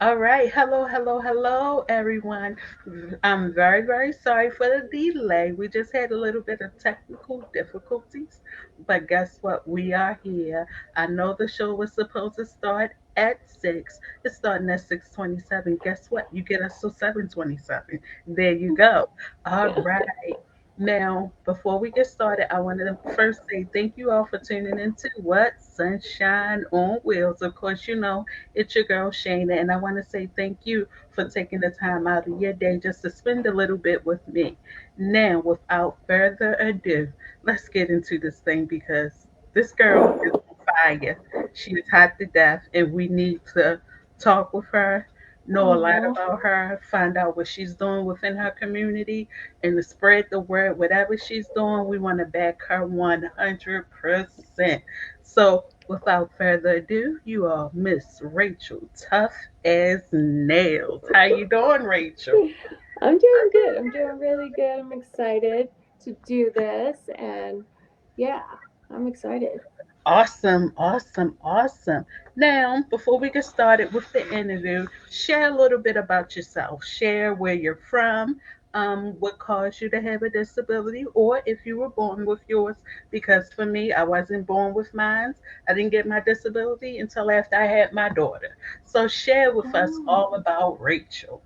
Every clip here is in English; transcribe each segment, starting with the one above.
All right. Hello, hello, hello, everyone. I'm very, very sorry for the delay. We just had a little bit of technical difficulties, but guess what? We are here. I know the show was supposed to start at 6. It's starting at 6:27. Guess what? You get us to 7:27. There you go. All right. Now, before we get started, I wanted to first say thank you all for tuning into what? Sunshine on Wheels. Of course, it's your girl Shayna, and I want to say thank you for taking the time out of your day just to spend a little bit with me. Now, without further ado, let's get into this thing because this girl is on fire. She is hot to death, and we need to talk with her, know a lot Oh, about her, find out what she's doing within her community, and to spread the word. Whatever she's doing, we want to back her 100%. So, without further ado, you are Miss Racheal Tough as Nails. How you doing, Rachel? I'm doing good. I'm doing really good. I'm excited to do this. And yeah, I'm excited. Awesome, awesome, awesome. Now, before we get started with the interview, share a little bit about yourself. Share where you're from, what caused you to have a disability, or if you were born with yours. Because for me, I wasn't born with mine. I didn't get my disability until after I had my daughter. So, share with us Oh. all about Rachel.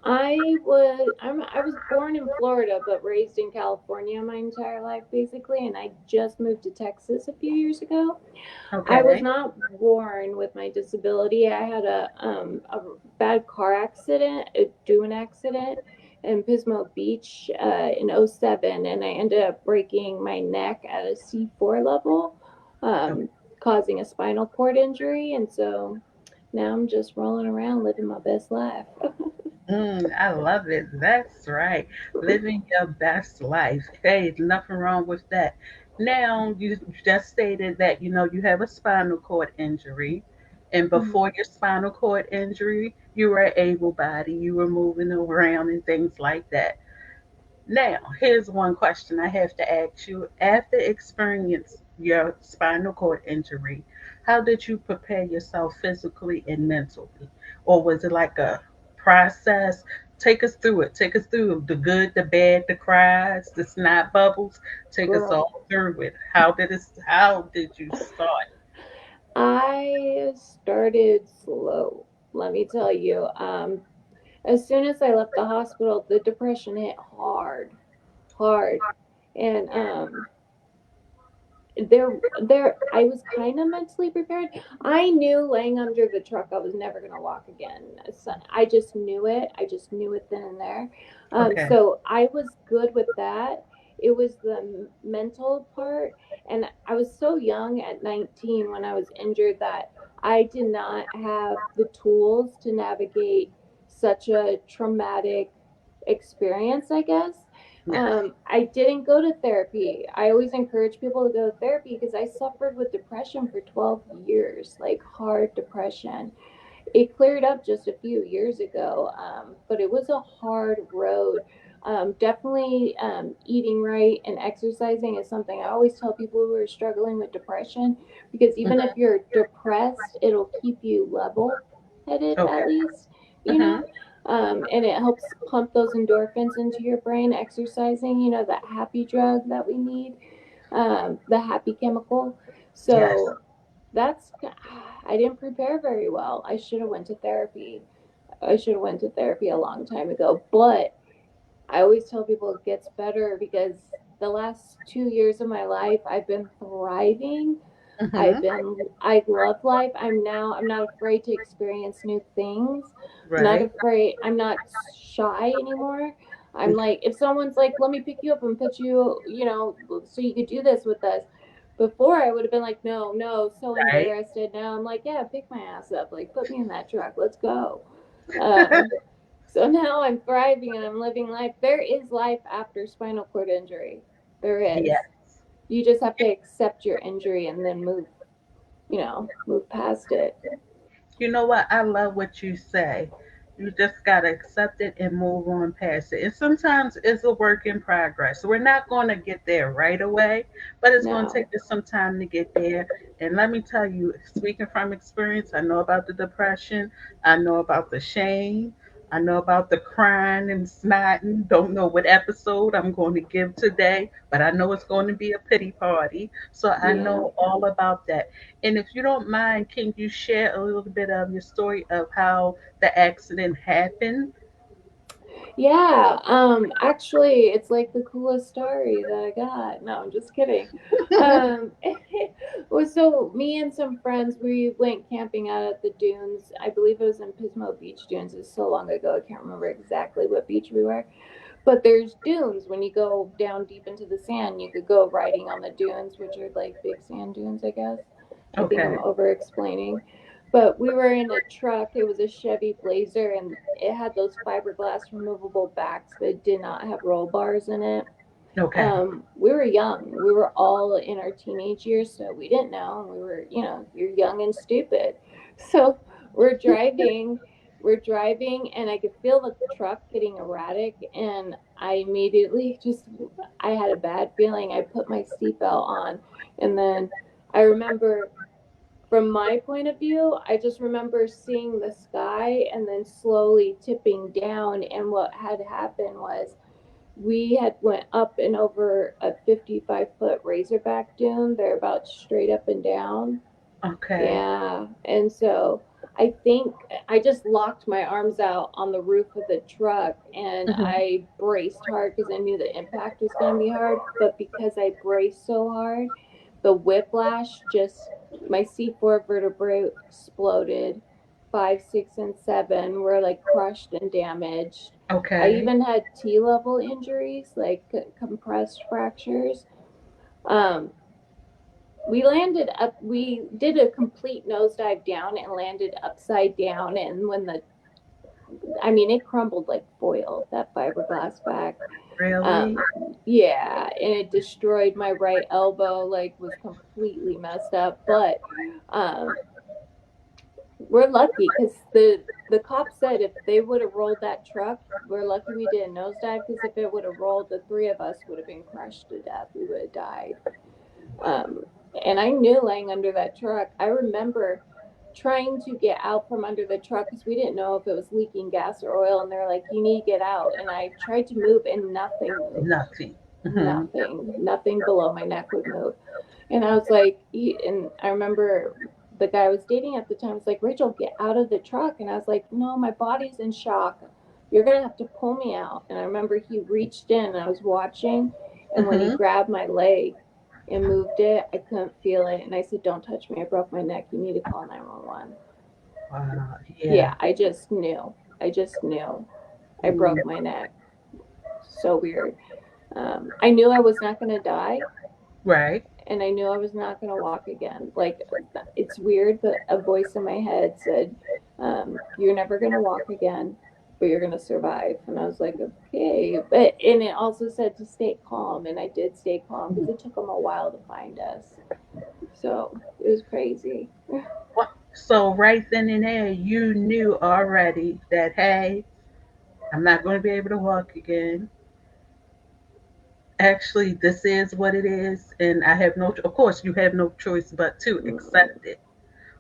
I was born in Florida but raised in California my entire life basically, and I just moved to Texas a few years ago. I was Okay. not born with my disability. I had a bad car accident, a dune accident in Pismo Beach in '07, and I ended up breaking my neck at a C4 level, Okay. um, causing a spinal cord injury. And so now I'm just rolling around living my best life. I love it. That's right. Living your best life. Hey, nothing wrong with that. Now, you just stated that you have a spinal cord injury, and Mhm. before your spinal cord injury, you were able body, you were moving around and things like that. Now, here's one question I have to ask you. After experience your spinal cord injury, how did you prepare yourself physically and mentally? Or was it like a process? Take us through it. Take us through the good, the bad, the cries, the snot bubbles. Take us Girl, all through it. How did you start? I started slow. Let me tell you. As soon as I left the hospital, the depression hit hard, hard, and I was kind of mentally prepared. I knew laying under the truck I was never going to walk again. So I just knew it. I just knew it then and there. Okay. So I was good with that. It was the mental part, and I was so young at 19 when I was injured that I did not have the tools to navigate such a traumatic experience, I guess. Yes. I didn't go to therapy. I always encourage people to go to therapy because I suffered with depression for 12 years, like hard depression. It cleared up just a few years ago, but it was a hard road. Definitely eating right and exercising is something I always tell people who are struggling with depression, because even if Hmm. you're depressed, it'll keep you level headed at Okay. least, you Hmm. know? And it helps pump those endorphins into your brain, exercising, that happy drug that we need, the happy chemical. Yes. So that's, I didn't prepare very well. I should have went to therapy. I should have went to therapy a long time ago. But I always tell people it gets better because the last 2 years of my life I've been thriving. Hmm. I love life. I'm not afraid to experience new things. Right. I'm not shy anymore. I'm like, if someone's like, let me pick you up and put you, so you could do this with us. Before I would have been like, no, no, so Right. embarrassed. And now I'm like, yeah, pick my ass up. Like, put me in that truck. Let's go. Um, so now I'm thriving and I'm living life. There is life after spinal cord injury. There Yeah. is. You just have to accept your injury and then move past it. You know what? I love what you say. You just got to accept it and move on past it. And sometimes it's a work in progress. We're not going to get there right away, but it's going to take No. us some time to get there. And let me tell you, speaking from experience, I know about the depression, I know about the shame, I know about the crying and snotting. Don't know what episode I'm going to give today, but I know it's going to be a pity party. So I Yeah. know all about that. And if you don't mind, can you share a little bit of your story of how the accident happened? Yeah, actually, it's like the coolest story that I got. No, I'm just kidding. So me and some friends, we went camping out at the dunes. I believe it was in Pismo Beach Dunes. It's so long ago, I can't remember exactly what beach we were. But there's dunes. When you go down deep into the sand, you could go riding on the dunes, which are like big sand dunes, I guess. I think I'm Okay. over explaining. But we were in a truck. It was a Chevy Blazer, and it had those fiberglass removable backs, but it did not have roll bars in it. Okay. We were young. We were all in our teenage years, so we didn't know. We were, you're young and stupid. So we're driving, we're driving, and I could feel the truck getting erratic, and I immediately I had a bad feeling. I put my seatbelt on, and then I remember from my point of view, I just remember seeing the sky and then slowly tipping down. And what had happened was we had went up and over a 55-foot razorback dune. They're about straight up and down. Okay. Yeah. And so I think I just locked my arms out on the roof of the truck and Hmm. I braced hard because I knew the impact was going to be hard. But because I braced so hard, the whiplash just, my C4 vertebrae exploded. Five, six, and seven were like crushed and damaged. I Okay. even had T level injuries, like compressed fractures. Um, we landed up, we did a complete nosedive down and landed upside down. And when I mean, it crumbled like foil, that fiberglass back. Really? Um, yeah, and it destroyed my right elbow, like, was completely messed up. But um, we're lucky because the cop said if they would have rolled that truck, we're lucky we did a nosedive because if it would have rolled, the three of us would have been crushed to death. We would have died. Um, and I knew laying under that truck. I remember trying to get out from under the truck because we didn't know if it was leaking gas or oil, and they're like, "You need to get out." And I tried to move, and nothing moved. Nothing. Hmm. Nothing below my neck would move. And I was like, and I remember the guy I was dating at the time was like, "Rachel, get out of the truck." And I was like, "No, my body's in shock. You're going to have to pull me out." And I remember he reached in and I was watching. And when he Hmm. grabbed my leg and moved it, I couldn't feel it. And I said, "Don't touch me. I broke my neck. You need to call 911." Wow. Yeah. Yeah, I just knew. I just knew. I Mm. broke my neck. So weird. I knew I was not going to die, Right. and I knew I was not going to walk again. Like, it's weird, but a voice in my head said, "You're never going to walk again, but you're going to survive." And I was like, "Okay." But, and it also said to stay calm, and I did stay calm because it took them a while to find us. So it was crazy. So right then and there, you knew already that, hey, I'm not going to be able to walk again. Actually, this is what it is, and I have no. Of course, you have no choice but to Mm, accept it.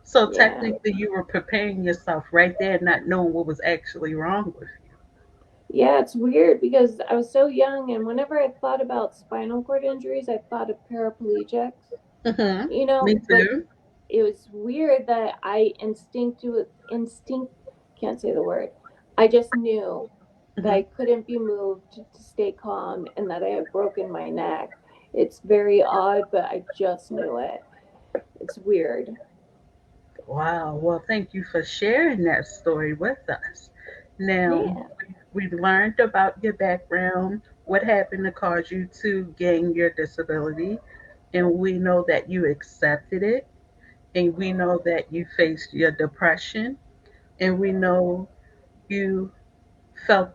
So yeah. technically, you were preparing yourself right there, not knowing what was actually wrong with Yeah, it's weird because I was so young, and whenever I thought about spinal cord injuries, I thought of paraplegics, you. Hmm. Me but too. it was weird that I can't say the word. I just knew that Hmm. I couldn't be moved to stay calm and that I had broken my neck. It's very odd, but I just knew it. It's weird. Wow. Well, thank you for sharing that story with us. Now, Yeah. we've learned about your background, what happened to cause you to gain your disability, and we know that you accepted it, and we know that you faced your depression, and we know you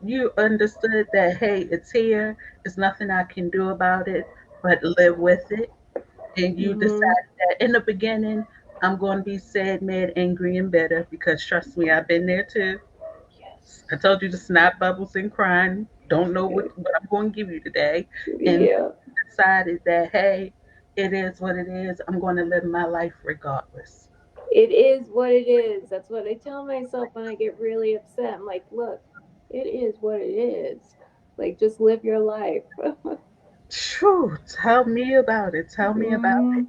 you understood that, hey, it's here, there's nothing I can do about it, but live with it. And you Mhm. decided that in the beginning, I'm going to be sad, mad, angry, and bitter because trust me, I've been there too. I told you to snap bubbles and crying. Don't know what I'm going to give you today. And Yeah. decided that, hey, it is what it is. I'm going to live my life regardless. It is what it is. That's what I tell myself when I get really upset. I'm like, look, it is what it is. Like, just live your life. Phew, tell me about it. Tell me about it. Mm,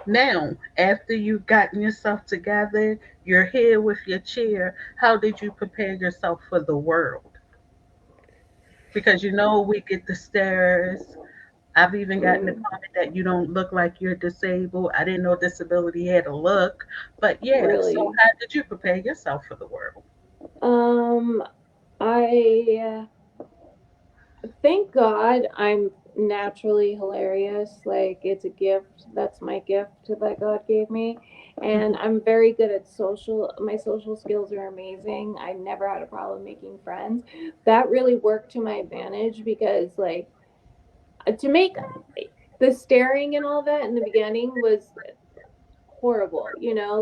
Now, after you've gotten yourself together, you're here with your chair. How did you prepare yourself for the world? Because we get the stares. I've even gotten the mm, comment that you don't look like you're disabled. I didn't know disability had a look. But yeah, so really. how did you prepare yourself for the world? Um, I thank God I'm naturally hilarious. Like, it's a gift. That's my gift that God gave me. And Mhm. I'm very good at my social skills are amazing. I never had a problem making friends. That really worked to my advantage because, like, to make the staring and all that in the beginning was horrible.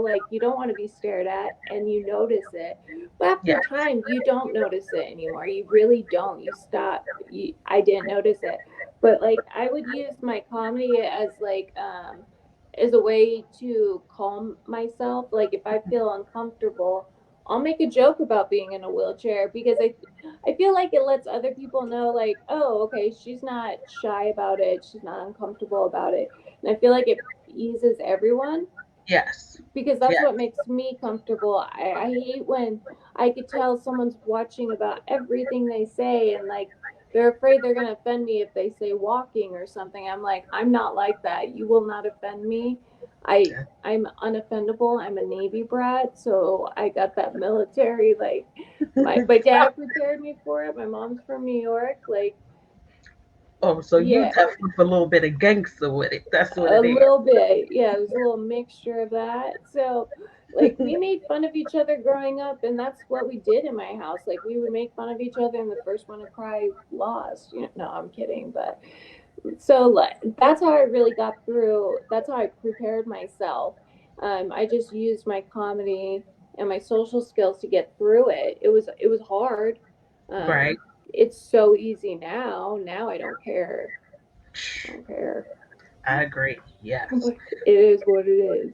Like, you don't want to be stared at and you notice it, but after Yes, time you don't notice it anymore. You really don't. You stop. I didn't notice it, but like, I would use my comedy as a way to calm myself. Like, if I feel uncomfortable, I'll make a joke about being in a wheelchair because I feel like it lets other people know, like, oh, okay, she's not shy about it, she's not uncomfortable about it. And I feel like it eases everyone yes, because that's yes. what makes me comfortable. I hate when I could tell someone's watching about everything they say, and like, they're afraid they're going to offend me if they say walking or something. I'm like, I'm not like that. You will not offend me. I'm unoffendable. I'm a Navy brat, so I got that military, like, my dad prepared me for it. My mom's from New York. Like, Oh, so you yeah, definitely put a little bit of gangster with it. That's what a it is. little bit. Yeah, there's a little mixture of that. So, like, we made fun of each other growing up, and that's what we did in my house. Like, we would make fun of each other, and the first one to cry lost. No, I'm kidding. But so, like, that's how I really got through. That's how I prepared myself. I just used my comedy and my social skills to get through it. It was hard. Right. It's so easy now. Now I don't care. I don't care. I agree. Yes. It is what it is.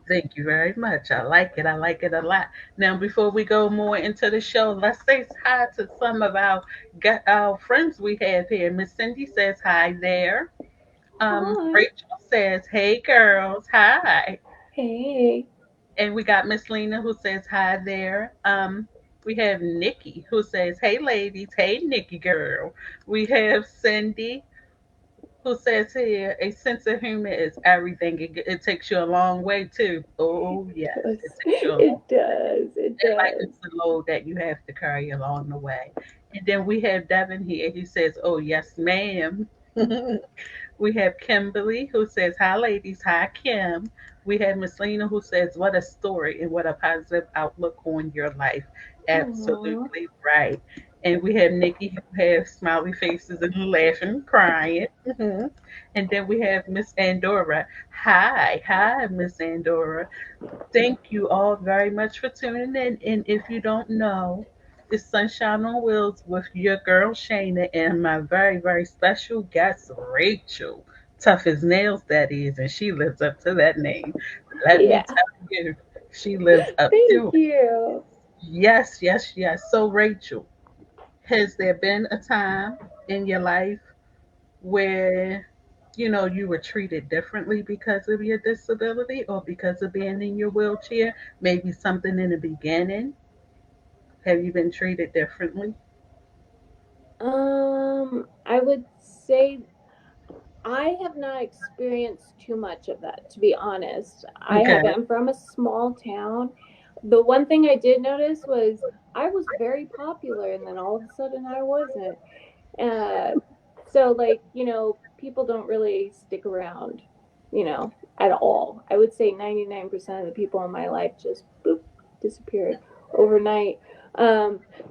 Thank you very much. I like it. I like it a lot. Now, before we go more into the show, let's say hi to some of our friends we have here. Miss Cindy says hi there. Hi. Rachel says, "Hey girls, hi." Hey. And we got Miss Lena who says hi there. We have Nikki who says, "Hey ladies, hey Nikki girl." We have Cindy who says here, "A sense of humor is everything. It takes you a long way too." Oh It yes, it does. takes you a long It does. It It lightens does. the load that you have to carry along the way. And then we have Devin here. He says, "Oh yes, ma'am." We have Kimberly who says, "Hi, ladies. Hi, Kim." We have Miss Lena who says, "What a story and what a positive outlook on your life." Aww. Absolutely right. And we have Nikki who has smiley faces and laughing, crying. And then we have Miss Andorra. Hi, hi, Miss Andorra. Thank you all very much for tuning in. And if you don't know, it's Sunshine on Wheels with your girl Shayna and my very, very special guest, Racheal. Tough as nails, that is, and she lives up to that name. Let me Yeah. tell you, she lives up Thank to it. you. Yes, yes, yes. So, Racheal, has there been a time in your life where you were treated differently because of your disability or because of being in your wheelchair? Maybe something in the beginning. Have you been treated differently? I would say I have not experienced too much of that, to be honest. I Okay. haven't. I'm from a small town. The one thing I did notice was I was very popular, and then all of a sudden I wasn't. Uh, so, like, people don't really stick around, at all. I would say 99% of the people in my life just boop, disappeared overnight.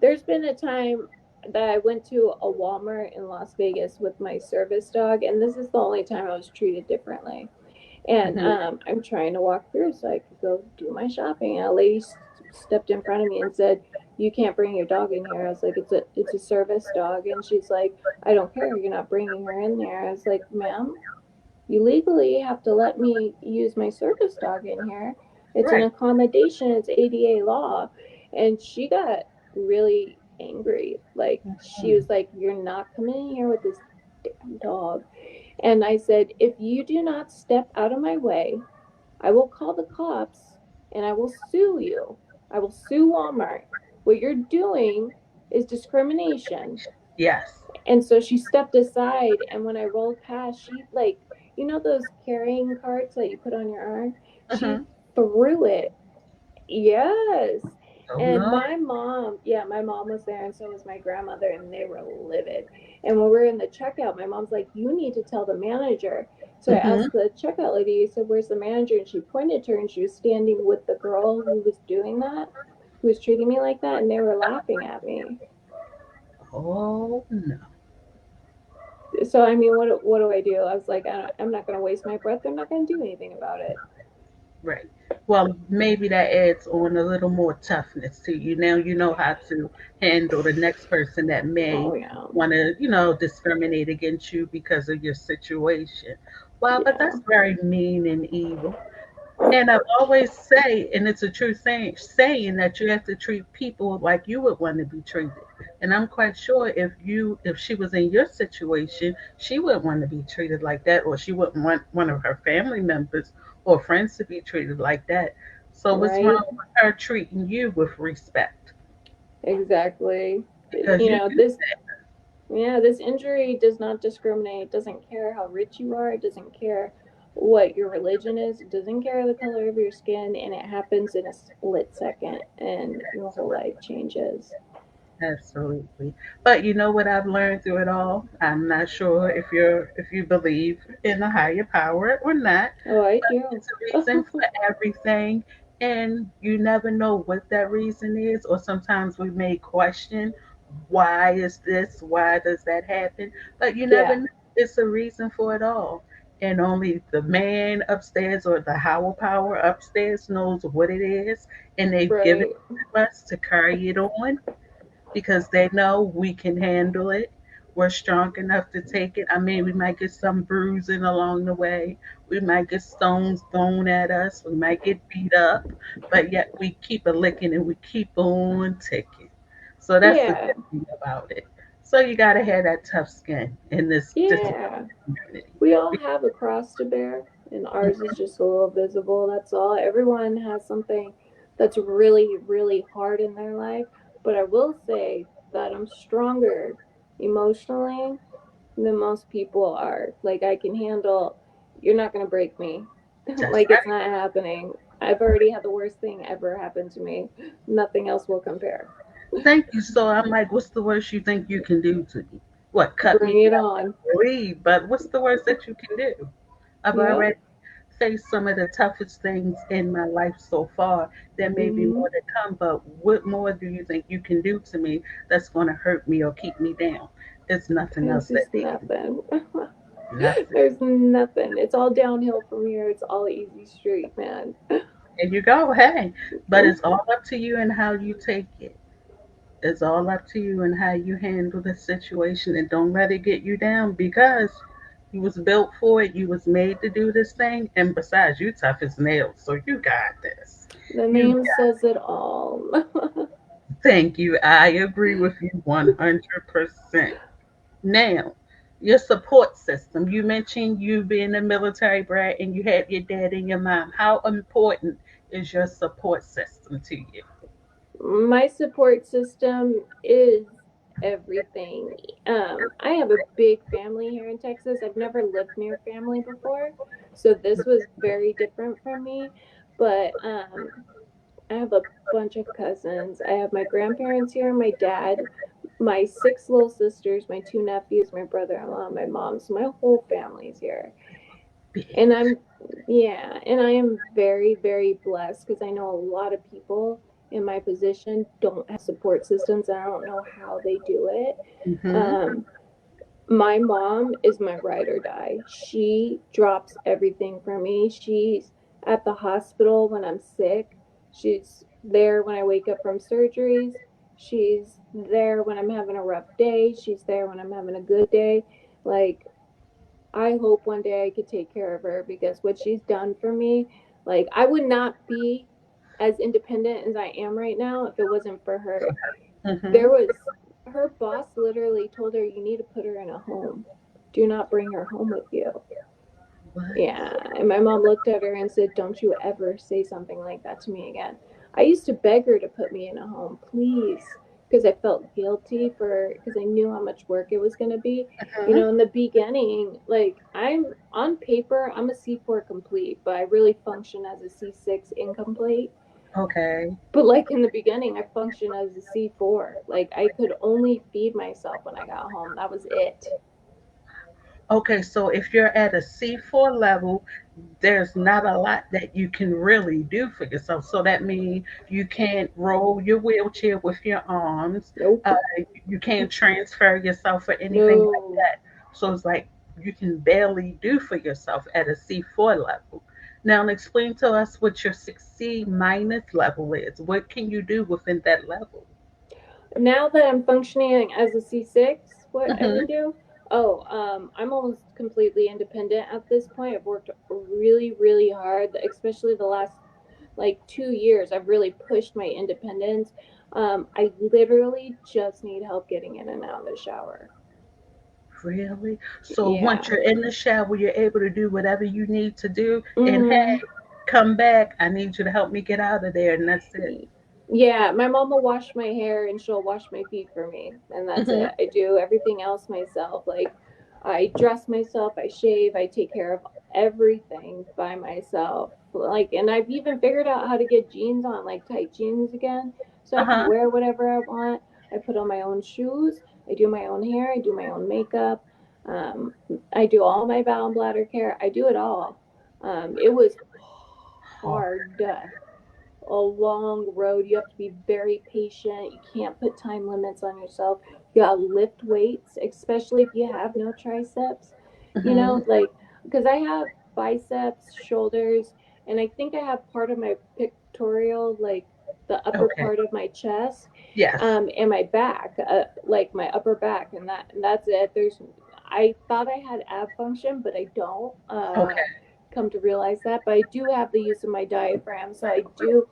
There's been a time that I went to a Walmart in Las Vegas with my service dog, and this is the only time I was treated differently. And Hmm. I'm trying to walk through so I could go do my shopping. And a lady stepped in front of me and said, you can't bring your dog in here. I was like, it's a service dog. And she's like, I don't care. You're not bringing her in there. I was like, ma'am, you legally have to let me use my service dog in here. It's an Right. accommodation. It's ADA law. And she got really angry. Like, she Mhm. was like, you're not coming in here with this damn dog. And I said, if you do not step out of my way, I will call the cops and I will sue you. I will sue Walmart. What you're doing is discrimination. Yes. And so she stepped aside, and when I rolled past, she, like, those carrying carts that you put on your arm? She Hmm. threw it. Yes. Oh And no. my mom was there, and so was my grandmother, and they were livid. And when we were in the checkout, my mom's like, you need to tell the manager. So I Hmm. asked the checkout lady, I said, where's the manager? And she pointed to her, and she was standing with the girl who was doing that, who was treating me like that, and they were laughing at me. Oh no. So I mean, what do I do? I was like, I'm not going to waste my breath. They're not going to do anything about it. Right. Well, maybe that adds on a little more toughness to you. Now you know how to handle the next person that may Oh yeah, want to, discriminate against you because of your situation. Wow, but yeah, that's very mean and evil. And I've always say, and it's a true saying that you have to treat people like you would want to be treated. And I'm quite sure if she was in your situation, she wouldn't want to be treated like that, or she wouldn't want one of her family members or friends to be treated like that. So what's wrong right, with her treating you with respect? exactly. Because you do This, yeah, this injury does not discriminate. It doesn't care how rich you are. It doesn't care what your religion is. It doesn't care the color of your skin, and it happens in a split second, and your whole that. life changes. Absolutely. But you know what I've learned through it all? I'm not sure if you believe in a higher power or not, Oh, I but do. it's a reason for everything, and you never know what that reason is, or sometimes we may question why is this, why does that happen? But you never Yeah, know. It's a reason for it all. And only the man upstairs or the higher power upstairs knows what it is, and they've given right. it to us to carry it on because they know we can handle it. We're strong enough to take it. I mean, we might get some bruising along the way. We might get stones thrown at us. We might get beat up, but yet we keep a licking and we keep on ticking. So that's the Yeah, good thing about it. So you got to have that tough skin in this disability yeah. community. We all have a cross to bear, and ours is just a little visible. That's all. Everyone has something that's really, really hard in their life. But I will say that I'm stronger emotionally than most people are. Like, I can handle, you're not going to break me. That's Like, it's right. not happening. I've already had the worst thing ever happen to me. Nothing else will compare. Thank you. So I'm like, what's the worst you think you can do to me? What, cut me Bring it down on. and leave? But what's the worst that you can do? I've Yep. already faced some of the toughest things in my life so far. There may be Mm-hmm. more to come, but what more do you think you can do to me that's going to hurt me or keep me down? There's nothing There's else that just they can nothing. do. Nothing. There's nothing. It's all downhill from here. It's all easy street, man. And you go, hey, but it's all up to you and how you take it. It's all up to you and how you handle the situation, and don't let it get you down because you was built for it. You was made to do this thing, and besides, you tough as nails, so you got this. The You name says it all. Thank you. I agree with you 100%. Now, your support system. You mentioned you being a military brat and you had your dad and your mom. How important is your support system to you? My support system is everything. I have a big family here in Texas. I've never lived near family before, so this was very different for me. But I have a bunch of cousins. I have my grandparents here, my dad, my six little sisters, my two nephews, my brother-in-law, my mom. So my whole family's here. Big. And yeah, and I am very, very blessed because I know a lot of people in my position don't have support systems, and I don't know how they do it. Mm-hmm. Um, my mom is my ride or die. She drops everything for me. She's at the hospital when I'm sick. She's there when I wake up from surgeries. She's there when I'm having a rough day. She's there when I'm having a good day. Like, I hope one day I could take care of her because what she's done for me, like, I would not be as independent as I am right now if it wasn't for her. Mm-hmm. There was, her boss literally told her, you need to put her in a home. Do not bring her home with you. What? Yeah. And my mom looked at her and said, don't you ever say something like that to me again. I used to beg her to put me in a home, please, because I felt guilty for, because I knew how much work it was going to be. You Hmm. know, in the beginning, like, I'm on paper, I'm a C4 complete, but I really function as a C6 incomplete. Okay. But like in the beginning, I functioned as a C4. Like, I could only feed myself when I got home. That was it. Okay, so if you're at a C4 level, there's not a lot that you can really do for yourself. So that means you can't roll your wheelchair with your arms. Uh, Nope. you can't transfer yourself or anything like No. that. So it's like you can barely do for yourself at a C4 level. Now, explain to us what your 6C minus level is. What can you do within that level? Now that I'm functioning as a C6, what I Mm-hmm. can do? Oh, I'm almost completely independent at this point. I've worked really, really hard, especially the last like 2 years. I've really pushed my independence. I literally just need help getting in and out of the shower. Really? So once Yeah. you're in the shower, you're able to do whatever you need to do. And Mm-hmm. hey, come back. I need you to help me get out of there. And that's it. Yeah, my mom will wash my hair and she'll wash my feet for me, and that's Hmm. it. I do everything else myself. Like, I dress myself, I shave, I take care of everything by myself. Like, and I've even figured out how to get jeans on, like tight jeans again, so I can Uh-huh. wear whatever I want. I put on my own shoes, I do my own hair, I do my own makeup, um, I do all my bowel and bladder care. I do it all. It was Hard. hard, a long road. You have to be very patient. You can't put time limits on yourself. You gotta lift weights, especially if you have no triceps. You Hmm. know, like, because I have biceps, shoulders, and I think I have part of my pectoral, like the upper Okay. part of my chest, Yes. and my back, like my upper back, and that's it. There's, I thought I had ab function, but I don't. Okay. Come to realize that, but I do have the use of my diaphragm, so I do,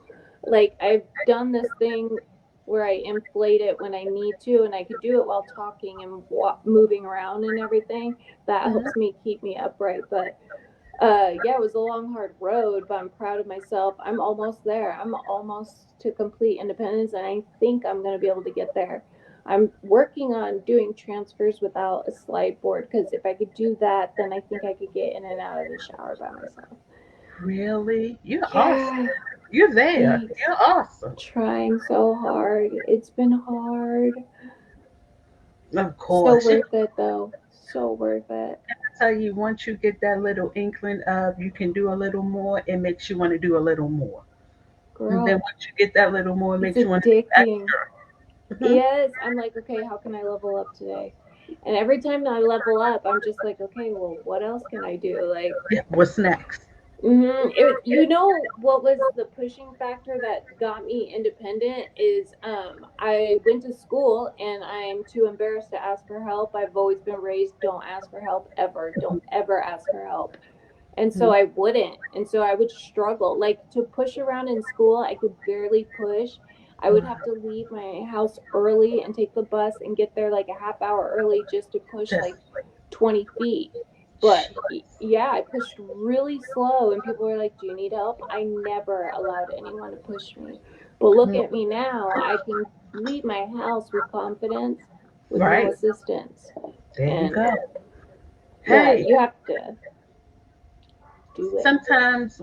like, I've done this thing where I inflate it when I need to, and I could do it while talking and moving around and everything. That Hmm. helps me keep me upright. But yeah, it was a long, hard road, but I'm proud of myself. I'm almost there. I'm almost to complete independence, and I think I'm going to be able to get there. I'm working on doing transfers without a slide board because if I could do that, then I think I could get in and out of the shower by myself. Really? You're awesome. Yeah, You're there. thanks. You're awesome. Trying so hard. It's been hard. Of So course. worth it though. So worth it. I tell you, once you get that little inkling of you can do a little more, it makes you want to do a little more. And then Girl, once you get that little more, it it's makes you want to do addicting. extra. Hmm. Yes, I'm like, okay, how can I level up today? And every time I level up, I'm just like, okay, well, what else can I do? Like, Yeah, what's next? you know what was the pushing factor that got me independent is I went to school and I'm too embarrassed to ask for help. I've always been raised, don't ask for help ever. Don't ever ask for help. And so Hmm. I wouldn't. And so I would struggle. Like, to push around in school, I could barely push. I would have to leave my house early and take the bus and get there like a half hour early just to push Just like 20 feet. But yeah, I pushed really slow, and people were like, do you need help? I never allowed anyone to push me. But look mm, at me now. I can leave my house with confidence with no right. assistance. There you And go. yeah, Hey, you have to do it. sometimes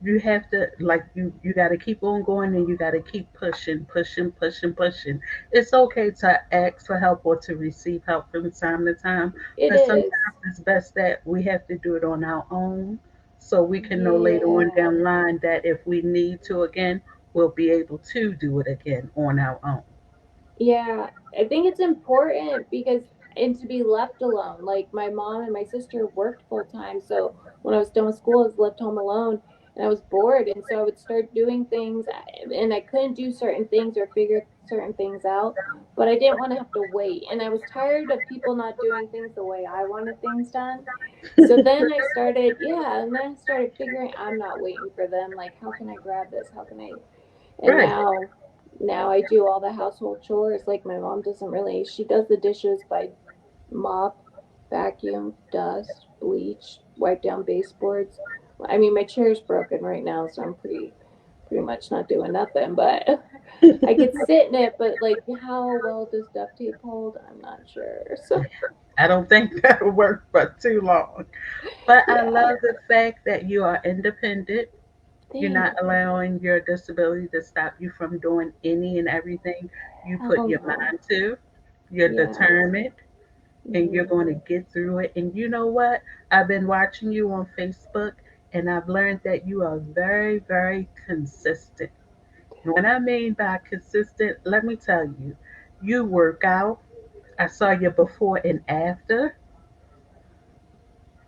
you have to like you got to keep on going and you got to keep pushing, pushing, pushing, pushing. It's okay to ask for help or to receive help from time to time, It but sometimes is. it's best that we have to do it on our own so we can know later on Yeah. down the line that if we need to again, we'll be able to do it again on our own. Yeah. I think it's important because, and to be left alone. Like, my mom and my sister worked full time. So when I was done with school, I was left home alone and I was bored. And so I would start doing things and I couldn't do certain things or figure certain things out, but I didn't want to have to wait. And I was tired of people not doing things the way I wanted things done. So then I started, yeah, and then I started figuring I'm not waiting for them. Like, how can I grab this? How can I? And Right. now I do all the household chores. Like my mom doesn't really. She does the dishes by mop, vacuum, dust, bleach, wipe down baseboards. I mean, my chair's broken right now, so I'm pretty much not doing nothing. But I could sit in it. But like, how well does duct tape hold? I'm not sure. So I don't think that'll work for too long. But I yeah, love the fact that you are independent. You're not thanks. allowing your disability to stop you from doing any and everything you put Hell your no. mind to. You're Yes. determined and you're Hmm. going to get through it. And you know what? I've been watching you on Facebook and I've learned that you are very, very consistent. And what I mean by consistent, let me tell you, you work out. I saw you before and after.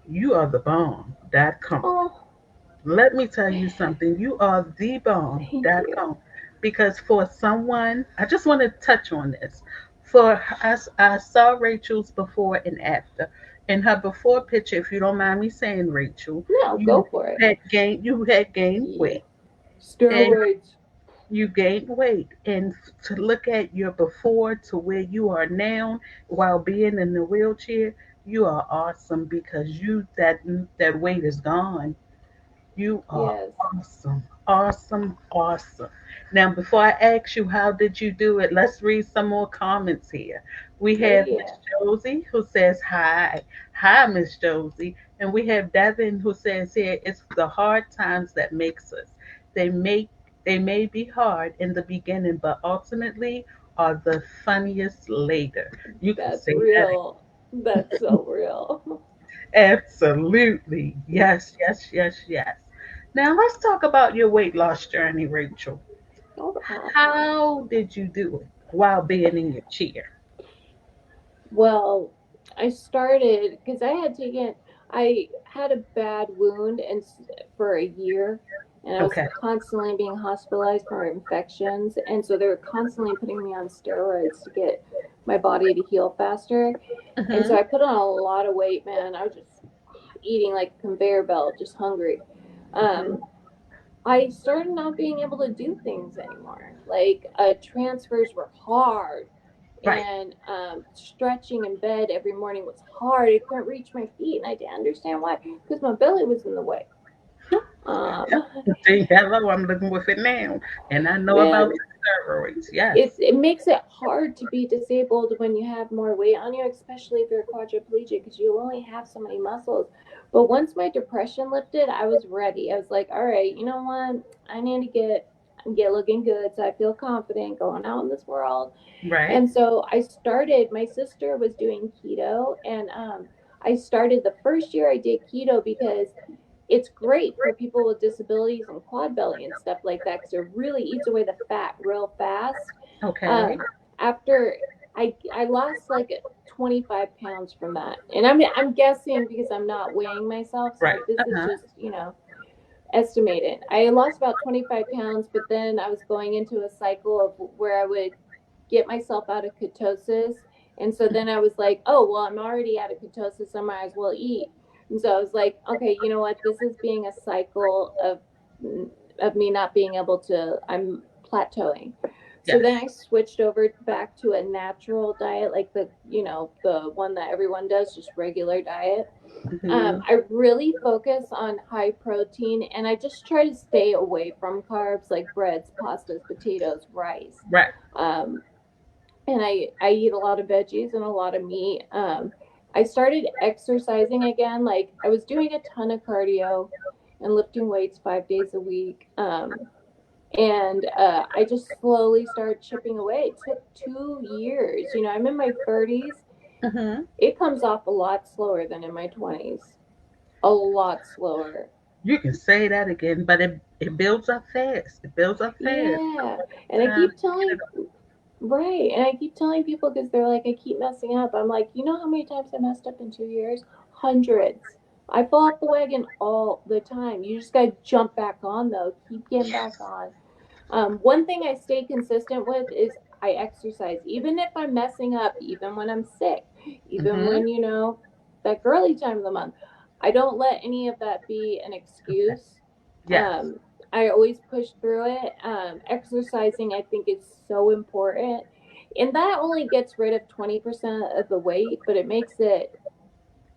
You are the bomb.com. Oh, Let me tell you something. You are the thank you. bomb.com. Because for someone, I just want to touch on this. For us, I saw Rachel's before and after. In her before picture, if you don't mind me saying, Rachel, No, you go for it. you had gained Yeah. weight. And Steroids. you gained weight. And to look at your before to where you are now while being in the wheelchair, you are awesome because that weight is gone. You are Yes. awesome, awesome, awesome. Now, before I ask you how did you do it, let's read some more comments here. We Oh have Miss yeah. Josie who says hi, hi Miss Josie, and we have Devin who says here it's the hard times that makes us. They make they may be hard in the beginning, but ultimately are the funniest later. You can That's say that real. That's so real. absolutely. Yes, yes, yes, yes. Now let's talk about your weight loss journey, Rachel. Okay. How did you do it while being in your chair? Well, I started because I had a bad wound for a year, and I was Okay. constantly being hospitalized for infections, and so they were constantly putting me on steroids to get my body to heal faster. And so Mhm. I put on a lot of weight, man. I was just eating like a conveyor belt, just hungry. Mhm. Um, I started not being able to do things anymore. Like transfers were hard, Right. and stretching in bed every morning was hard. I couldn't reach my feet, and I didn't understand why because my belly was in the way. Um, See, hello, I'm living with it now, and I know about man, the steroids. Yes. it makes it hard to be disabled when you have more weight on you, especially if you're quadriplegic, because you only have so many muscles. But once my depression lifted, I was ready. I was like, all right, you know what? I need to get looking good so I feel confident going out in this world. Right. And so I started, my sister was doing keto, and I started the first year I did keto because it's great for people with disabilities and quad belly and stuff like that because it really eats away the fat real fast. Okay. Um, after I lost like 25 pounds from that, and I'm guessing because I'm not weighing myself, Right. so this is Uh-huh. just estimated. I lost about 25 pounds, but then I was going into a cycle of where I would get myself out of ketosis. And so then I was like, oh, well, I'm already out of ketosis. So I might as well eat. And so I was like, okay, you know what? This is being a cycle of me not being able to, I'm plateauing. So then Yes. I switched over back to a natural diet, like the one that everyone does, just regular diet. Mhm. I really focus on high protein and I just try to stay away from carbs like breads, pastas, potatoes, rice. Right. Um, and I eat a lot of veggies and a lot of meat. I started exercising again. Like I was doing a ton of cardio and lifting weights 5 days a week. And I just slowly started chipping away. It took 2 years. I'm in my 30s. Mhm. It comes off a lot slower than in my 20s. A lot slower. You can say that again, but it builds up fast. It builds up fast. Yeah. So And I time keep to get telling it Right. And I keep telling people because they're like, I keep messing up. I'm like, you know how many times I messed up in 2 years? Hundreds. I fall off the wagon all the time. You just got to jump back on, though. Keep getting back on. One thing I stay consistent with is I I exercise, even if I'm messing up, even when I'm sick, even Mm-hmm. when, that girly time of the month. I don't let any of that be an Okay. excuse. Yes. I always push through it. Exercising, I think, is so important. And that only gets rid of 20% of the weight, but it makes it,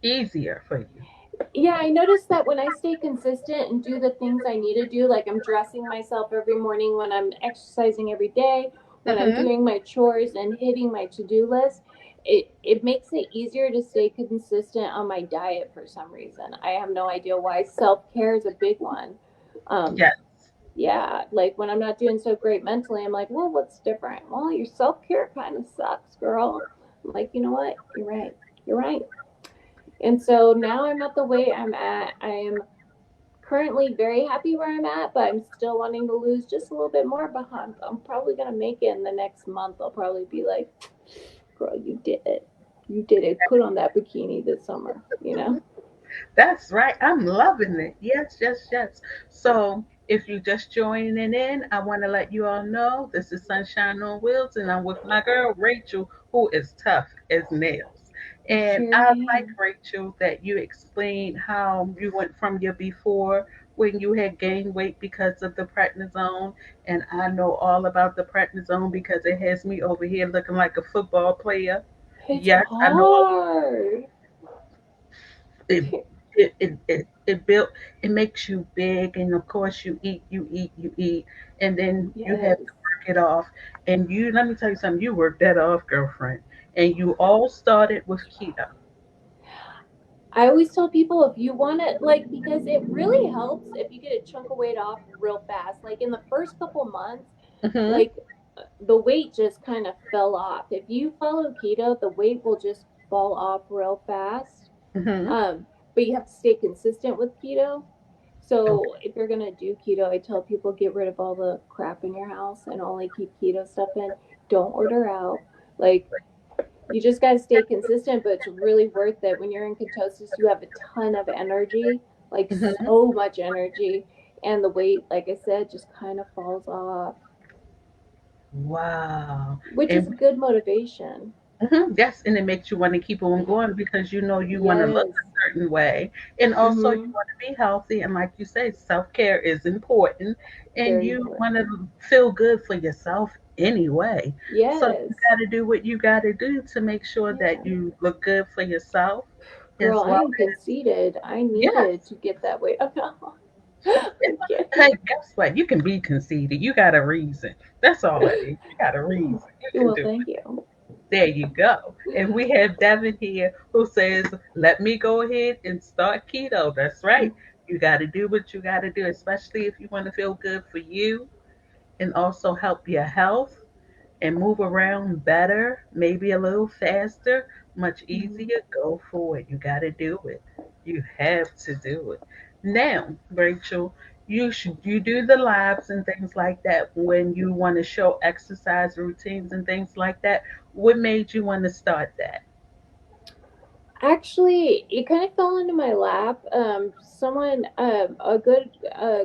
Easier for you. yeah, I noticed that when I stay consistent and do the things I need to do, like I'm dressing myself every morning, when I'm exercising every day, when I'm Mm-hmm. doing my chores and hitting my to-do list, it makes it easier to stay consistent on my diet for some reason. I have no idea why. Self-care is a big one. Um, Yes. yeah, like when I'm not doing so great mentally, I'm like, well, what's different? Well, your self-care kind of sucks, girl. I'm like, you know what? You're right. You're right. And so now I'm at the weight I'm at. I am currently very happy where I'm at, but I'm still wanting to lose just a little bit more. But I'm probably gonna make it in the next month. I'll probably be like, "Girl, you did it. You did it. Put on that bikini this summer." You know. That's right. I'm loving it. Yes, yes, yes. So, if you just joining in, I want to let you all know this is Sunshine on Wheels, and I'm with my girl Rachel, who is tough as nails. I And sure I like am. Rachel that you explained how you went from your before when you had gained weight because of the prednisone, and I know all about the prednisone because it has me over here looking like a football player. It's Yes, I know all hard. it it built it makes you big, and of course you eat, and then you have Yes. to work it off. And you, let me tell you something, you worked that off, girlfriend. And you all started with keto. I always tell people, if you want it, like, because it really helps if you get a chunk of weight off real fast. Like in the first couple months, Mm-hmm. like the weight just kind of fell off. If you follow keto, the weight will just fall off real fast. Mm-hmm. Um, but you have to stay consistent with keto. Okay. So if you're gonna do keto, I tell people, get rid of all the crap in your house and only keep keto stuff in. Don't order out. Like, you just got to stay consistent, but it's really worth it. When you're in ketosis, you have a ton of energy, like Mm-hmm. so much energy, and the weight, like I said, just kind of falls off, Wow. which is And good motivation. yes, and it makes you want to keep on going because you know you want to look Yes. a certain way, and also you Mm-hmm. want to be healthy. And like you say, self care is important, and Very you want important. to feel good for yourself anyway. So you Yes. got to do what you got to do to make sure that Yeah. you look good for yourself, Girl, as I well am as conceited. I needed yes. to get that weight. Oh, no. I'm Hey, kidding. guess what? You can be conceited. You got a reason. That's all it is. You got a reason. You can Well, do thank it. you. There you go. And we have Devin here who says, let me go ahead and start keto. That's right. You got to do what you got to do, especially if you want to feel good for you and also help your health and move around better, maybe a little faster, much Mhm. easier. Go for it. You got to do it. You have to do it. Now, Rachel, you do the lives and things like that when you want to show exercise routines and things like that. What made you want to start that? Actually, it kind of fell into my lap. Someone, a good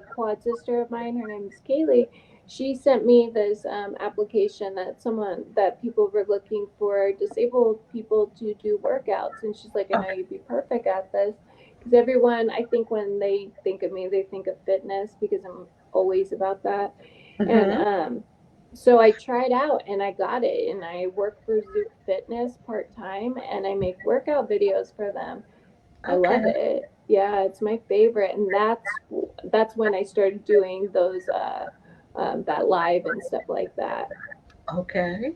quad sister of mine, her name is Kaylee. She sent me this application that people were looking for disabled people to do workouts, and she's like, "I know Okay. you'd be perfect at this," because everyone, I think, when they think of me, they think of fitness because I'm always about that, and Mhm. so I tried out and I got it, and I work for Zook Fitness part time, and I make workout videos for them. I love Okay. it. Yeah, it's my favorite, and that's when I started doing those that live and stuff like that. Okay.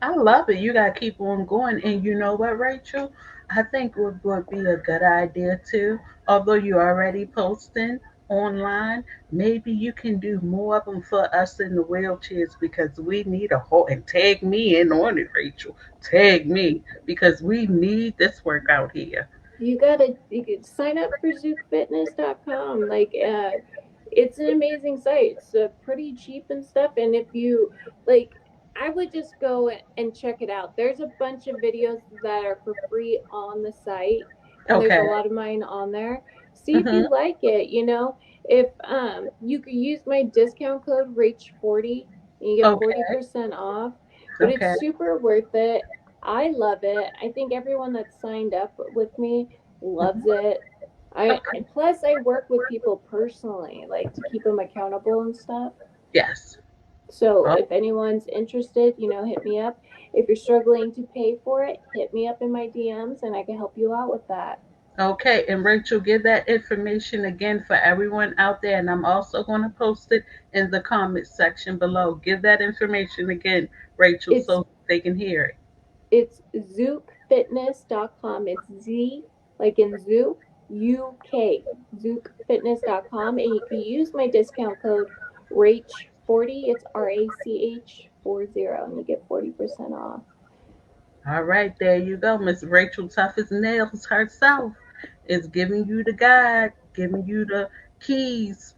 I love it. You got to keep on going. And you know what, Rachel? I think what would be a good idea too, although you're already posting online, maybe you can do more of them for us in the wheelchairs because we need a whole, and tag me in on it, Rachel. Tag me because we need this workout here. You could sign up for zookfitness.com. Like it's an amazing site. It's pretty cheap and stuff, and if you like, I would just go and check it out. There's a bunch of videos that are for free on the site, and there's a Okay. lot of mine on there. See if Mm-hmm. you like it. If you could use my discount code RACH40, and you get Okay. 40% off. but it's Okay. super worth it. I love it. I think everyone that's signed up with me loves Mhm. it. I Okay. and plus I work with people personally, like to keep them accountable and stuff. Yes. So Oh, if anyone's interested, hit me up. If you're struggling to pay for it, hit me up in my DMs and I can help you out with that. okay. And Rachel, give that information again for everyone out there. And I'm also going to post it in the comments section below. Give that information again, Rachel, It's so they can hear it. it's zookfitness.com. It's Z like in zoo, UK. Zookfitness.com and you can use my discount code RACH40. It's RACH40 and you get 40% off. All right, there you go. Miss Racheal Tough as Nails herself is giving you the guide, giving you the keys,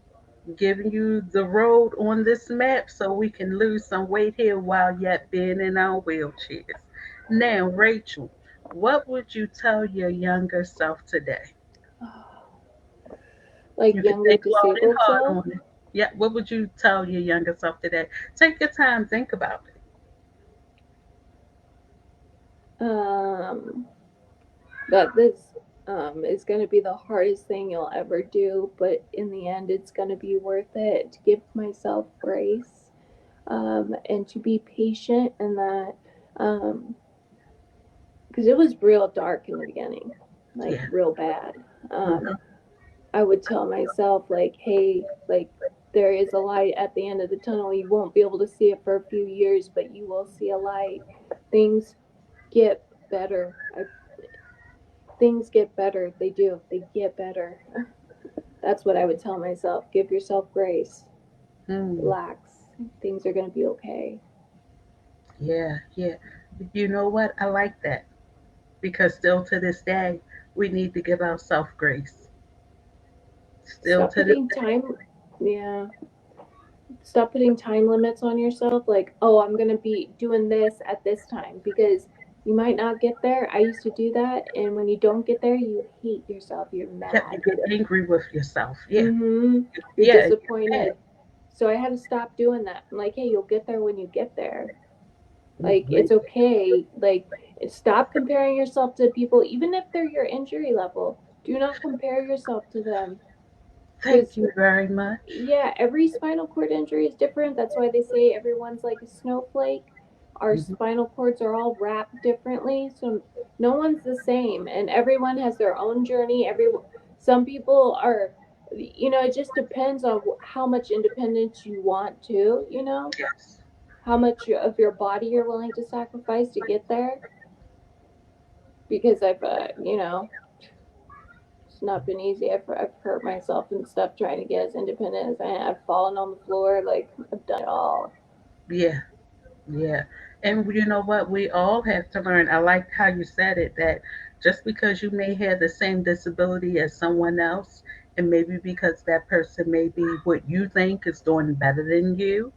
giving you the road on this map so we can lose some weight here while yet being in our wheelchairs. Now, Rachel, what would you tell your younger self today? Like You can younger think long and disabled hard self. on it. Yeah, what would you tell your younger self today? Take your time, think about it. Um that this is going to be the hardest thing you'll ever do, but in the end, it's going to be worth it to give myself grace and to be patient and that because it was real dark in the beginning, like Yeah. real bad. Hmm. I would tell myself, like, hey, like, there is a light at the end of the tunnel. You won't be able to see it for a few years, but you will see a light. Things get better. Things get better. They do. They get better. That's what I would tell myself. Give yourself grace. Mm. Relax. Things are going to be okay. Yeah, yeah. You know what? I like that because still to this day, we need to give ourselves grace. Still Stop to this putting day. time. Yeah. Stop putting time limits on yourself. Like, oh, I'm going to be doing this at this time because you might not get there. I used to do that. And when you don't get there, you hate yourself. You're Yeah, you mad. get angry with yourself. Yeah, Mm-hmm. You're yeah, you're mad. disappointed. So I had to stop doing that. I'm like, hey, you'll get there when you get there. Like Mhm. it's okay. Like stop comparing yourself to people, even if they're your injury level. Do not compare yourself to them Thank because you very much. yeah, every spinal cord injury is different. That's why they say everyone's like a snowflake. Our Hmm. spinal cords are all wrapped differently, so no one's the same, and everyone has their own journey. Some people are, it just depends on how much independence you want to, Yes. how much of your body you're willing to sacrifice to get there. Because it's not been easy. I've hurt myself and stuff trying to get as independent as I am. I've fallen on the floor. Like, I've done it all. Yeah, yeah. And you know what? We all have to learn. I like how you said it that just because you may have the same disability as someone else, and maybe because that person may be what you think is doing better than you,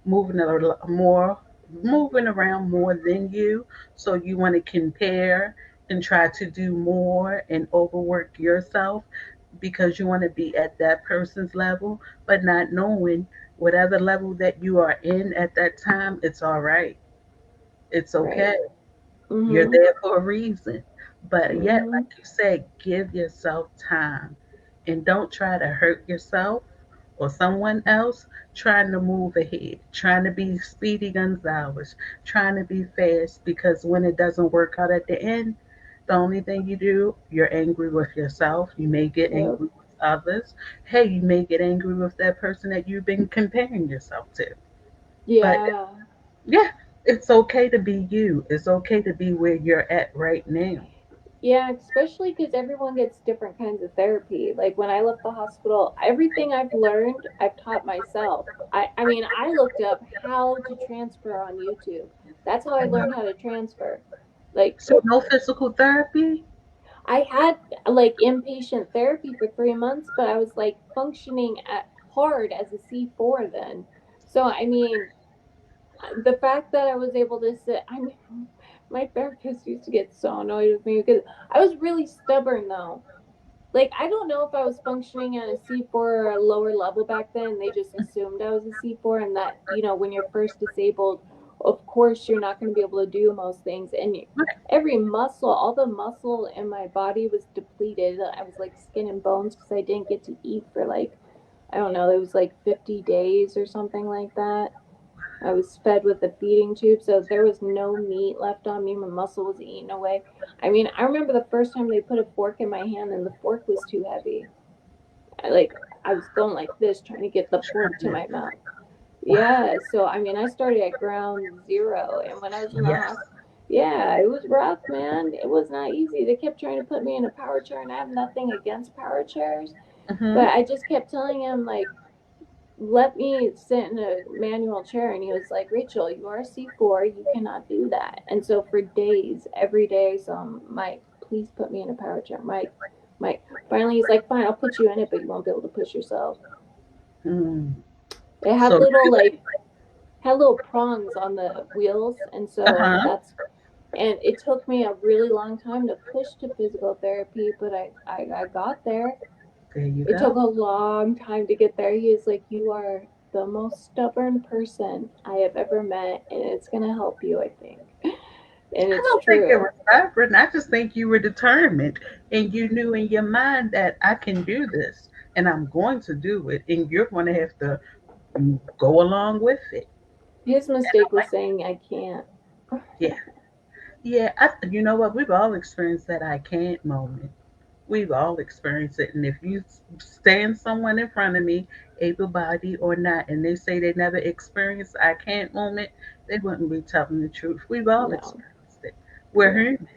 moving more, moving around more than you, so you want to compare and try to do more and overwork yourself because you want to be at that person's level, but not knowing whatever level that you are in at that time, it's all right. It's Right. okay. You're Mm-hmm. there for a reason. But yet, Mm-hmm. like you said, give yourself time and don't try to hurt yourself or someone else trying to move ahead, trying to be Speedy Gonzalez, trying to be fast because when it doesn't work out at the end, the only thing you do, you're angry with yourself. You may get Yep. angry with others. Hey, you may get angry with that person that you've been comparing yourself to. But Yeah. yeah, it's okay to be you. It's okay to be where you're at right now. Yeah, especially because everyone gets different kinds of therapy. Like when I left the hospital, everything I've learned, I've taught myself. I mean, I looked up how to transfer on YouTube. That's how I learned how to transfer. Like So no physical therapy? I had like inpatient therapy for 3 months, but I was like functioning at hard as a C4 then. So I mean, the fact that I was able to sit, I mean, my therapist used to get so annoyed with me because I was really stubborn though. Like I don't know if I was functioning at a C4 or a lower level back then. They just assumed I was a C4, and that when you're first disabled of course you're not going to be able to do most things. And Right. every muscle, all the muscle in my body was depleted. I was like skin and bones because I didn't get to eat for like, I don't know, it was like 50 days or something like that. I was fed with a feeding tube, so there was no meat left on me. My muscle was eaten away. I mean, I remember the first time they put a fork in my hand and the fork was too heavy. I was going like this trying to get the fork to my mouth. Wow. Yeah, so I mean, I started at ground zero, and when I was in the Yes. hospital, yeah, it was rough, man. It was not easy. They kept trying to put me in a power chair, and I have nothing against power chairs, Mm-hmm. but I just kept telling him like, let me sit in a manual chair, and he was like, Racheal, you are C4, you cannot do that. And so for days, every day, so Mike, please put me in a power chair, Mike, Mike. Finally, he's like, fine, I'll put you in it, but you won't be able to push yourself. Mm. It had So little like had little prongs on the wheels, and so uh-huh. that's, and it took me a really long time to push to physical therapy, but I got there. There you It took go. a long time to get there. He was like, you are the most stubborn person I have ever met, and it's gonna help you, I think. And I it's don't think it true. was stubborn. I just think you were determined and you knew in your mind that I can do this and I'm going to do it and you're going to have to go along with it. His And I'm mistake was like, saying I can't. yeah, yeah. You know what? We've all experienced that I can't moment. We've all experienced it. And if you stand someone in front of me, able bodied or not, and they say they never experienced I can't moment, they wouldn't be telling the truth. We've all No. experienced it. We're Yeah. human.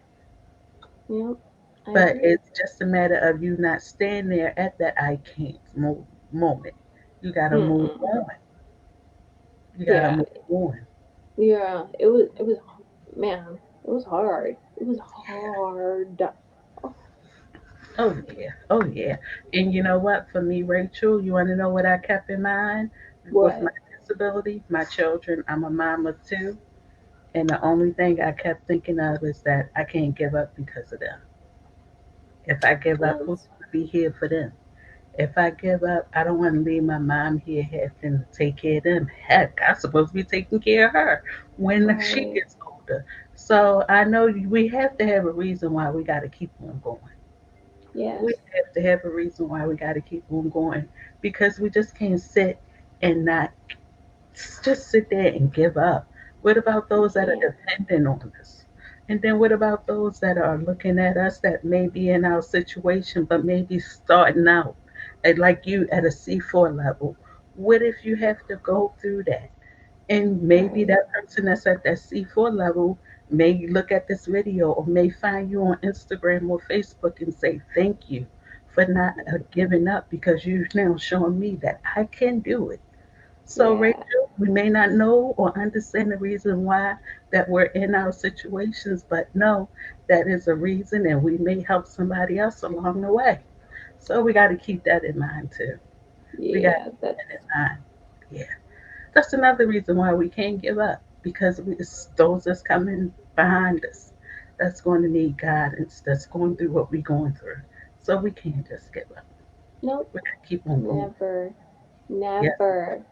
Yep. I But agree. it's just a matter of you not staying there at that I can't moment. You got to move Mm-mm. on. You got to Yeah. move on. Yeah. It was, man, it was hard. It was hard. Oh, yeah. Oh, yeah. And you know what? For me, Rachel, you want to know what I kept in mind with my What? disability? My children. I'm a mom of two. And the only thing I kept thinking of is that I can't give up because of them. If I give up, who's That's going to be here for them? If I give up, I don't want to leave my mom here having to take care of them. Heck, I'm supposed to be taking care of her when she right. gets older. So I know we have to have a reason why we got to keep on going. We Yes. have to have a reason why we got to keep on going because we just can't sit and not just sit there and give up. What about You those that are can't. dependent on us? And then what about those that are looking at us that may be in our situation but maybe starting out at like you at a C4 level? What if you have to go through that? And maybe Right. that person that's at that C4 level may look at this video or may find you on Instagram or Facebook and say, thank you for not giving up because you've now shown me that I can do it. So, Yeah. Rachel, we may not know or understand the reason why that we're in our situations, but know that is a reason and we may help somebody else along the way. So, we got to keep that in mind too. We got to Yeah. keep That's that in mind. Yeah. That's another reason why we can't give up because it's those that's coming behind us that's going to need guidance, that's going through what we're going through. So, we can't just give up. nope. We got to keep on going. Never. Yes. Never.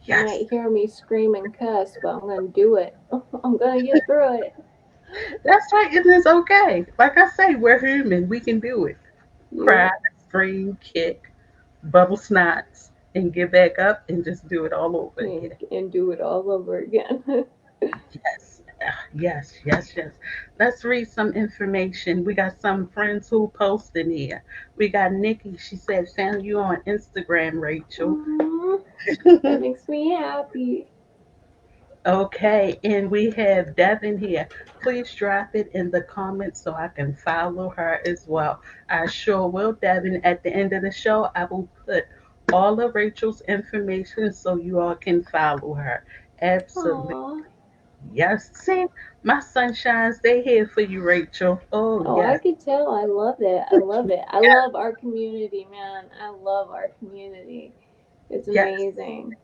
You Yes. might hear me scream and cuss, but I'm gonna do it. I'm gonna get through it. That's right. It is okay. Like I say, we're human. We can do it. Cry, Yep. scream, kick, bubble snots, and get back up and just do it all over again. And do it all over again. Yes. Yes, yes, yes. Let's read some information. We got some friends who posted here. We got Nikki. She said, found you on Instagram, Rachel. Aw, that makes me happy. Okay, and we have Devin here. Please drop it in the comments so I can follow her as well. I sure will, Devin. At the end of the show, I will put all of Rachel's information so you all can follow her. Absolutely. Aw. Yes. See, my sunshines, they here for you, Rachel. Oh, Oh, I yes. could tell. I love it. I love it. I Yes. love our community, man. I love our community. It's Yes. amazing.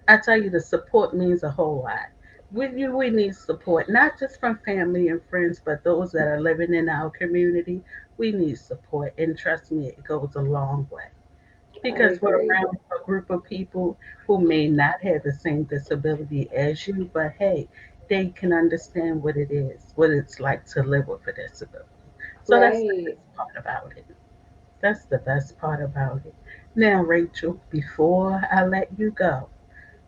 I tell you, the support means a whole lot. We need support, not just from family and friends, but those that are living in our community. We need support, and trust me, it goes a long way I because we're agree. around a group of people who may not have the same disability as you, but hey, they can understand what it is, what it's like to live with a disability. So that's the Right. best part about it. That's the best part about it. Now, Rachel, before I let you go,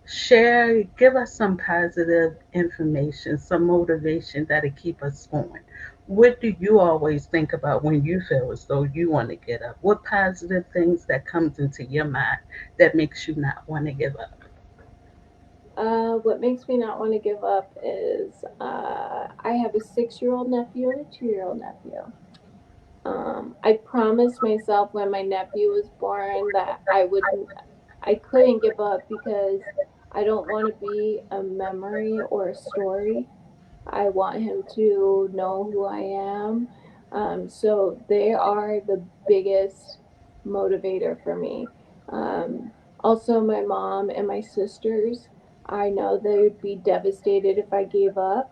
share, give us some positive information, some motivation that'll keep us going. What do you always think about when you feel as though you want to get up? What positive things that comes into your mind that makes you not want to give up? What makes me not want to give up is I have a 6-year-old nephew and a 2-year-old nephew. I promised myself when my nephew was born that I couldn't give up because I don't want to be a memory or a story. I want him to know who I am. So they are the biggest motivator for me. Um, Also, my mom and my sisters, I know they would be devastated if I gave up.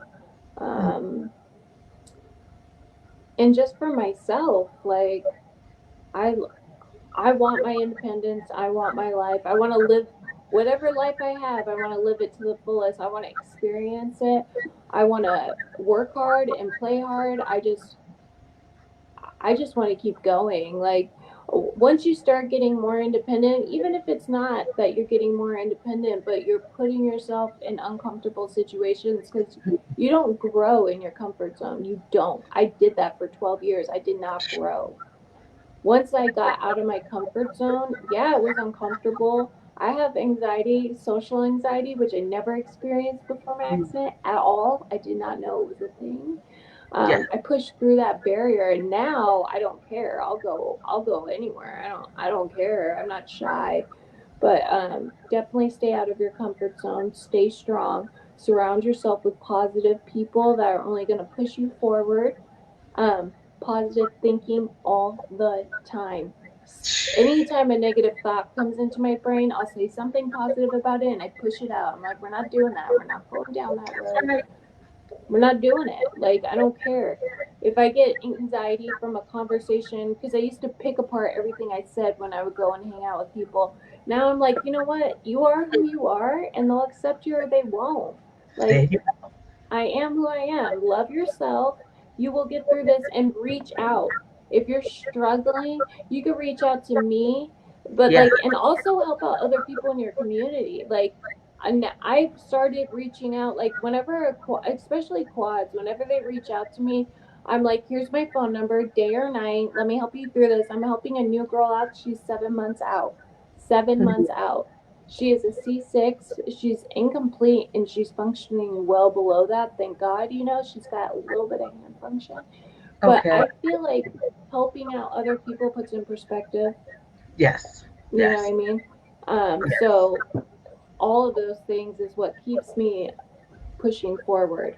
Mm, Um, and just for myself, like, I I want my independence. I want my life. I want to live whatever life I have. I want to live it to the fullest. I want to experience it. I want to work hard and play hard. I just want to keep going. Like, once you start getting more independent, even if it's not that you're getting more independent, but you're putting yourself in uncomfortable situations because you don't grow in your comfort zone. You don't. I did that for 12 years. I did not grow. Once I got out of my comfort zone, yeah, it was uncomfortable. I have anxiety, social anxiety, which I never experienced before my mm, accident at all. I did not know it was a thing. yeah. I pushed through that barrier, and now I don't care. I'll go anywhere. I don't care. I'm not shy. But definitely stay out of your comfort zone. Stay strong. Surround yourself with positive people that are only going to push you forward. Positive thinking all the time. Anytime a negative thought comes into my brain, I'll say something positive about it and I push it out. I'm like, we're not doing that. We're not going down that road. Right. We're not doing it. Like, I don't care. If I get anxiety from a conversation, because I used to pick apart everything I said when I would go and hang out with people. Now I'm like, you know what? You are who you are, and they'll accept you or they won't. There Like, you I am who I am. Love yourself. You will get through this and reach out. If you're struggling, you can reach out to me, but Yeah. like, and also help out other people in your community. Like, I've started reaching out, like, whenever, especially quads, whenever they reach out to me, I'm like, here's my phone number, day or night. Let me help you through this. I'm helping a new girl out. She's 7 months out. 7 months Mhm. out. She is a C6. She's incomplete and she's functioning well below that. Thank God, she's got a little bit of hand function. But Okay. I feel like helping out other people puts in perspective. Yes. You know what Yes. I mean? So all of those things is what keeps me pushing forward.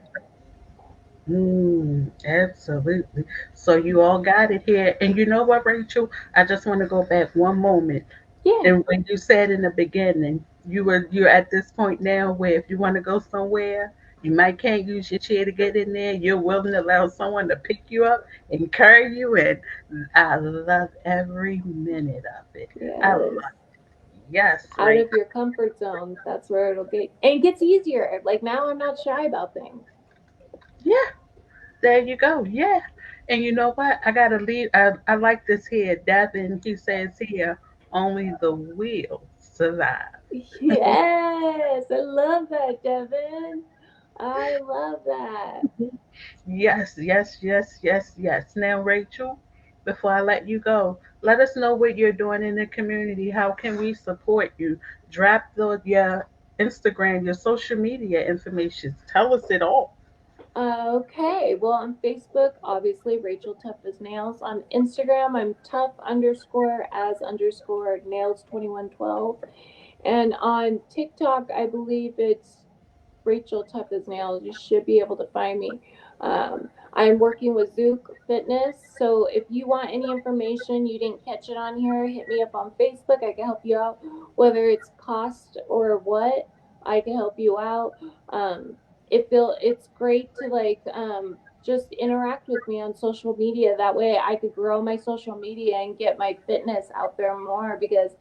Absolutely. So you all got it here. And you know what, Rachel? I just want to go back one moment. Yeah. And when you said in the beginning, you're at this point now where if you want to go somewhere, you might can't use your chair to get in there. You're willing to allow someone to pick you up and carry you in. I love every minute of it. I love Yes. yes, Out right. of your comfort zone, that's where it'll get, and it gets easier. Like, now I'm not shy about things. Yeah, there you go. Yeah. And you know what? I gotta leave. I like this here. Devin, he says here, only the wheels survive. Yes, I love that, Devin. I love that. Yes, yes, yes, yes, yes. Now, Rachel, before I let you go, let us know what you're doing in the community. How can we support you? Drop your Instagram, your social media information. Tell us it all. Okay, well, on Facebook, obviously, Racheal Tough as Nails. On Instagram, I'm tough underscore as underscore nails 2112. And on TikTok, I believe it's Racheal Tough as Nails. You should be able to find me. I'm working with Zook Fitness. So if you want any information, you didn't catch it on here, hit me up on Facebook. I can help you out, whether it's cost or what. I can help you out. It's great to, like, just interact with me on social media. That way, I could grow my social media and get my fitness out there more because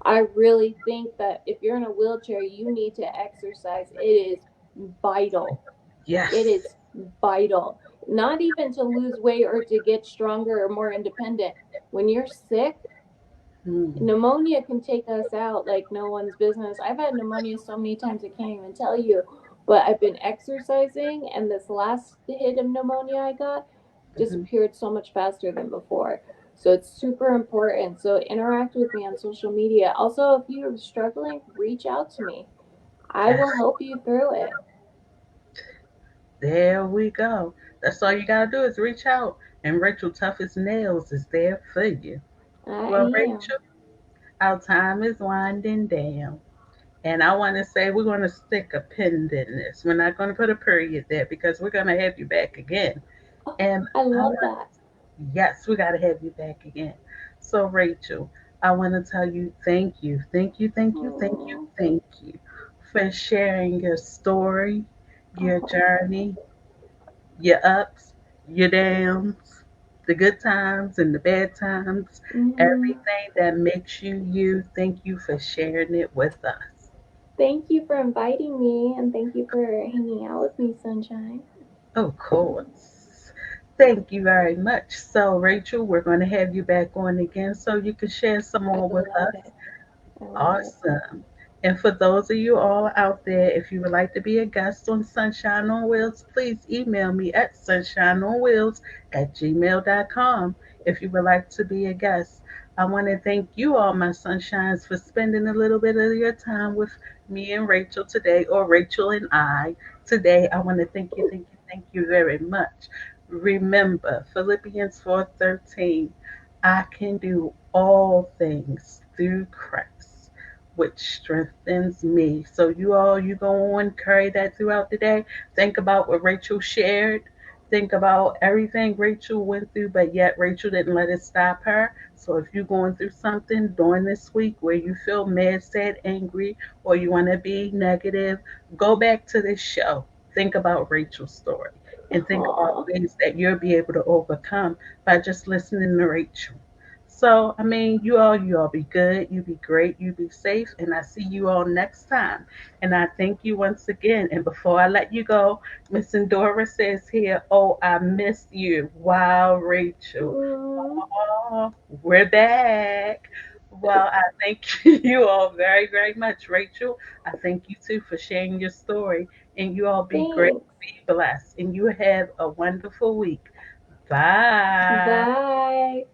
I really think that if you're in a wheelchair, you need to exercise. It is vital. It Yes. is vital. Not even to lose weight or to get stronger or more independent. When you're sick, Mm. pneumonia can take us out like no one's business. I've had pneumonia so many times I can't even tell you. But I've been exercising, and this last hit of pneumonia I got Mhm. disappeared so much faster than before. So it's super important. So interact with me on social media. Also, if you're struggling, reach out to me. I Yes. will help you through it. There we go. That's all you gotta do is reach out. And Racheal Tough As Nails is there for you. I Well, am. Racheal, our time is winding down. And I want to say we're going to stick a pin in this. We're not going to put a period there because we're going to have you back again. Oh, And I I love want, that. yes, we got to have you back again. So, Racheal, I want to tell you thank you, thank you, thank you, thank you, Oh, thank you for sharing your story, your oh. journey, your ups, your downs, the good times and the bad times, Hmm. everything that makes you you. Thank you for sharing it with us. Thank you for inviting me, and thank you for hanging out with me, Sunshine. Of course. Thank you very much. So, Racheal, we're going to have you back on again so you can share some I more with love us. it. I love it. Awesome. And for those of you all out there, if you would like to be a guest on Sunshine on Wheels, please email me at sunshineonwheels@gmail.com if you would like to be a guest. I want to thank you all, my sunshines, for spending a little bit of your time with me and Racheal today, or Racheal and I today. I want to thank you very much. Remember, Philippians 4:13, I can do all things through Christ, which strengthens me. So you go on, carry that throughout the day. Think about what Racheal shared. Think about everything Racheal went through, but yet Racheal didn't let it stop her. So if you're going through something during this week where you feel mad, sad, angry, or you want to be negative, go back to this show. Think about Racheal's story and think about Aw. ways that you'll be able to overcome by just listening to Racheal. So, I mean, you all be good, you be great, you be safe, and I see you all next time. And I thank you once again. And before I let you go, Miss Endora says here, oh, I miss you. Wow, Racheal. Mm. Oh, we're back. Well, I thank you all very, very much, Racheal. I thank you too for sharing your story. And you all be great, Thanks. be blessed, and you have a wonderful week. Bye. Bye.